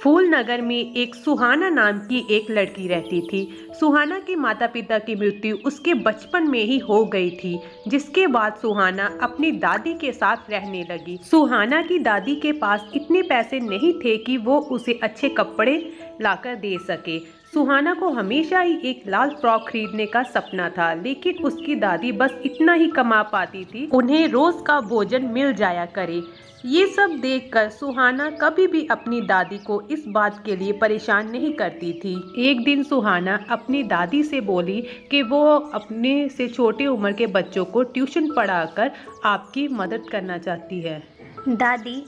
फूलनगर में एक सुहाना नाम की एक लड़की रहती थी। सुहाना के माता पिता की मृत्यु उसके बचपन में ही हो गई थी, जिसके बाद सुहाना अपनी दादी के साथ रहने लगी। सुहाना की दादी के पास इतने पैसे नहीं थे कि वो उसे अच्छे कपड़े लाकर दे सके। सुहाना को हमेशा ही एक लाल फ्रॉक खरीदने का सपना था, लेकिन उसकी दादी बस इतना ही कमा पाती थी उन्हें रोज का भोजन मिल जाया करे। ये सब देखकर सुहाना कभी भी अपनी दादी को इस बात के लिए परेशान नहीं करती थी। एक दिन सुहाना अपनी दादी से बोली कि वो अपने से छोटे उम्र के बच्चों को ट्यूशन पढ़ाकर आपकी मदद करना चाहती है। दादी,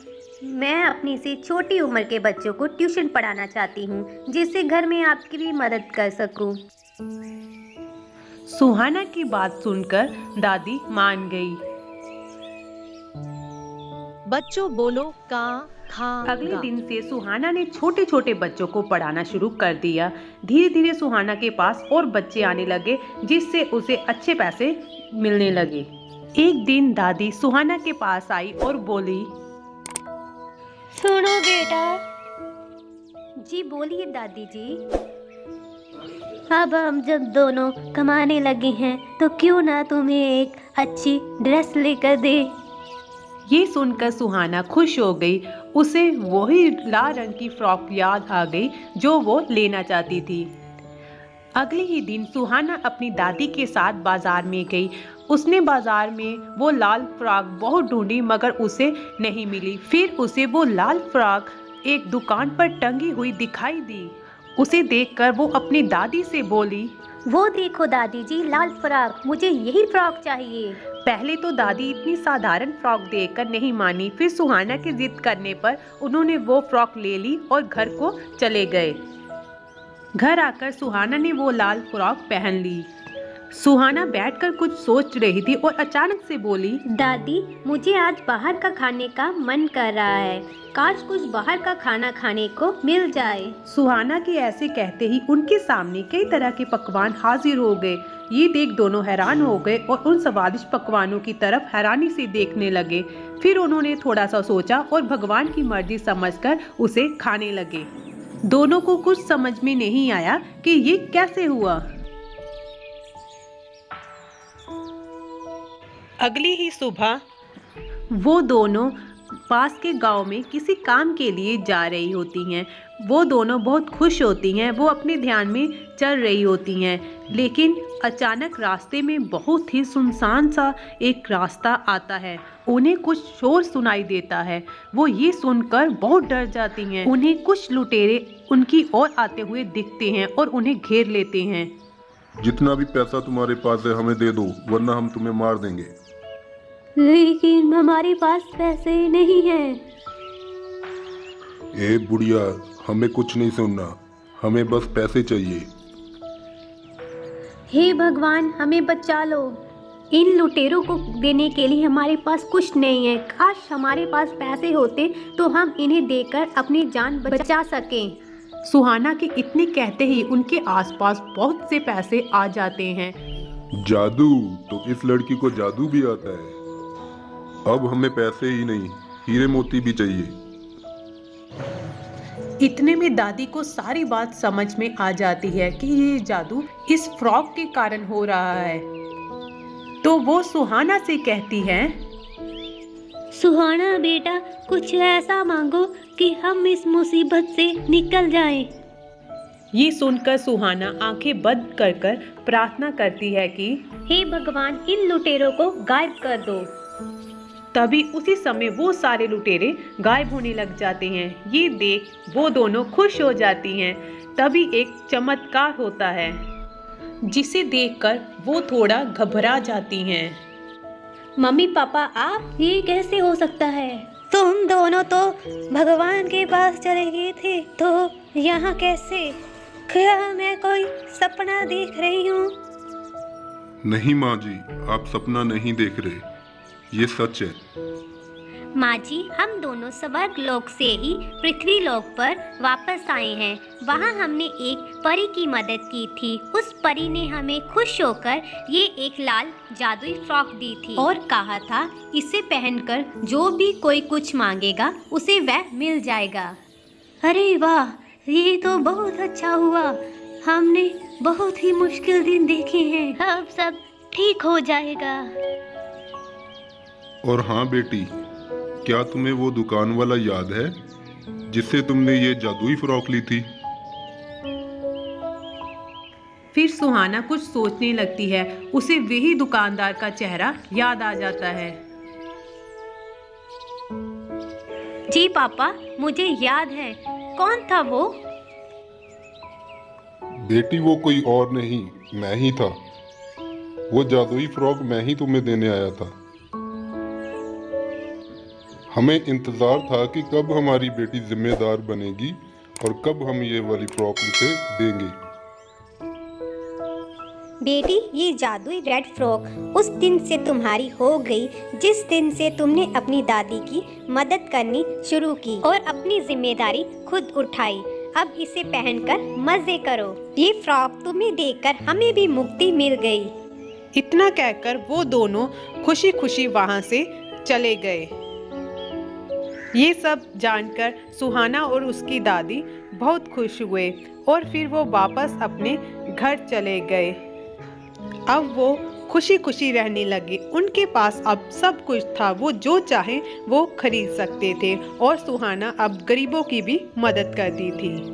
मैं अपनी से छोटी उम्र के बच्चों को ट्यूशन पढ़ाना चाहती हूँ, जिससे घर में आपकी भी मदद कर सकूँ। सुहाना की बात सुनकर दादी मान गई। बच्चों बोलो का खा। अगले दिन से सुहाना ने छोटे छोटे बच्चों को पढ़ाना शुरू कर दिया। धीरे धीरे सुहाना के पास और बच्चे आने लगे, जिससे उसे अच्छे पैसे मिलने लगे। एक दिन दादी सुहाना के पास आई और बोली, सुनो बेटा। जी बोलिए दादी जी। अब हम जब दोनों कमाने लगे हैं तो क्यों ना तुम्हें एक अच्छी ड्रेस लेकर दे। ये सुनकर सुहाना खुश हो गई। उसे वही लाल रंग की फ्रॉक याद आ गई जो वो लेना चाहती थी। अगले ही दिन सुहाना अपनी दादी के साथ बाजार में गई। उसने बाजार में वो लाल फ्रॉक बहुत ढूंढी, मगर उसे नहीं मिली। फिर उसे वो लाल फ्रॉक एक दुकान पर टंगी हुई दिखाई दी। उसे देखकर वो अपनी दादी से बोली, वो देखो दादी जी, लाल फ्रॉक, मुझे यही फ्रॉक चाहिए। पहले तो दादी इतनी साधारण फ्रॉक देखकर नहीं मानी, फिर सुहाना की जिद करने पर उन्होंने वो फ्रॉक ले ली और घर को चले गए। घर आकर सुहाना ने वो लाल फ्रॉक पहन ली। सुहाना बैठकर कुछ सोच रही थी और अचानक से बोली, दादी, मुझे आज बाहर का खाने का मन कर रहा है। काश कुछ बाहर का खाना खाने को मिल जाए। सुहाना के ऐसे कहते ही उनके सामने कई तरह के पकवान हाजिर हो गए। ये देख दोनों हैरान हो गए और उन स्वादिष्ट पकवानों की तरफ हैरानी से देखने लगे। फिर उन्होंने थोड़ा सा सोचा और भगवान की मर्जी समझकर उसे खाने लगे। दोनों को कुछ समझ में नहीं आया कि ये कैसे हुआ। अगली ही सुबह वो दोनों पास के गांव में किसी काम के लिए जा रही होती हैं। वो दोनों बहुत खुश होती हैं। वो अपने ध्यान में चल रही होती हैं, लेकिन अचानक रास्ते में बहुत ही सुनसान सा एक रास्ता आता है। उन्हें कुछ शोर सुनाई देता है। वो ये सुनकर बहुत डर जाती हैं। उन्हें कुछ लुटेरे उनकी ओर आते हुए दिखते हैं और उन्हें घेर लेते हैं। जितना भी पैसा तुम्हारे पास है हमें दे दो, वरना हम तुम्हें मार देंगे। लेकिन हमारे पास पैसे नहीं हैं। ए बुढ़िया, हमें कुछ नहीं सुनना, हमें बस पैसे चाहिए। हे भगवान, हमें बचा लो। इन लुटेरों को देने के लिए हमारे पास कुछ नहीं है। काश हमारे पास पैसे होते तो हम इन्हें देकर अपनी जान बचा सकें। सुहाना के इतने कहते ही उनके आसपास बहुत से पैसे आ जाते हैं। जादू, तो इस लड़की को जादू भी आता है। अब हमें पैसे ही नहीं, हीरे मोती भी चाहिए। इतने में दादी को सारी बात समझ में आ जाती है कि ये जादू इस फ्रॉक के कारण हो रहा है। तो वो सुहाना से कहती है, सुहाना बेटा, कुछ ऐसा मांगो कि हम इस मुसीबत से निकल जाएं। ये सुनकर सुहाना आंखें बंद कर कर प्रार्थना करती है कि हे भगवान, इन लुटेरों को गायब कर दो। तभी उसी समय वो सारे लुटेरे गायब होने लग जाते हैं। ये देख वो दोनों खुश हो जाती हैं। तभी एक चमत्कार होता है, जिसे देखकर वो थोड़ा घबरा जाती हैं। मम्मी पापा, आप, ये कैसे हो सकता है? तुम दोनों तो भगवान के पास चले गए थे, तो यहाँ कैसे? क्या मैं कोई सपना देख रही हूँ? नहीं माँ जी, आप सपना नहीं देख रहे, ये सच है। माँ जी, हम दोनों स्वर्ग लोक से ही पृथ्वी लोक पर वापस आए हैं। वहाँ हमने एक परी की मदद की थी। उस परी ने हमें खुश होकर ये एक लाल जादुई फ्रॉक दी थी और कहा था, इसे पहनकर जो भी कोई कुछ मांगेगा उसे वह मिल जाएगा। अरे वाह, ये तो बहुत अच्छा हुआ। हमने बहुत ही मुश्किल दिन देखे हैं, अब सब ठीक हो जाएगा। और हाँ बेटी, क्या तुम्हें वो दुकान वाला याद है जिससे तुमने ये जादुई फ्रॉक ली थी? फिर सुहाना कुछ सोचने लगती है। उसे वही दुकानदार का चेहरा याद आ जाता है। जी पापा, मुझे याद है। कौन था वो? बेटी वो कोई और नहीं, मैं ही था। वो जादुई फ्रॉक मैं ही तुम्हें देने आया था। हमें इंतजार था कि कब हमारी बेटी जिम्मेदार बनेगी और कब हम ये वाली फ्रॉक उसे देंगे। बेटी, ये जादुई रेड फ्रॉक उस दिन से तुम्हारी हो गई जिस दिन से तुमने अपनी दादी की मदद करनी शुरू की और अपनी जिम्मेदारी खुद उठाई। अब इसे पहनकर मजे करो। ये फ्रॉक तुम्हें देखकर हमें भी मुक्ति मिल गई। इतना कहकर वो दोनों खुशी खुशी वहां से चले गए। ये सब जानकर सुहाना और उसकी दादी बहुत खुश हुए और फिर वो वापस अपने घर चले गए। अब वो खुशी खुशी रहने लगे। उनके पास अब सब कुछ था, वो जो चाहे वो खरीद सकते थे और सुहाना अब गरीबों की भी मदद करती थी।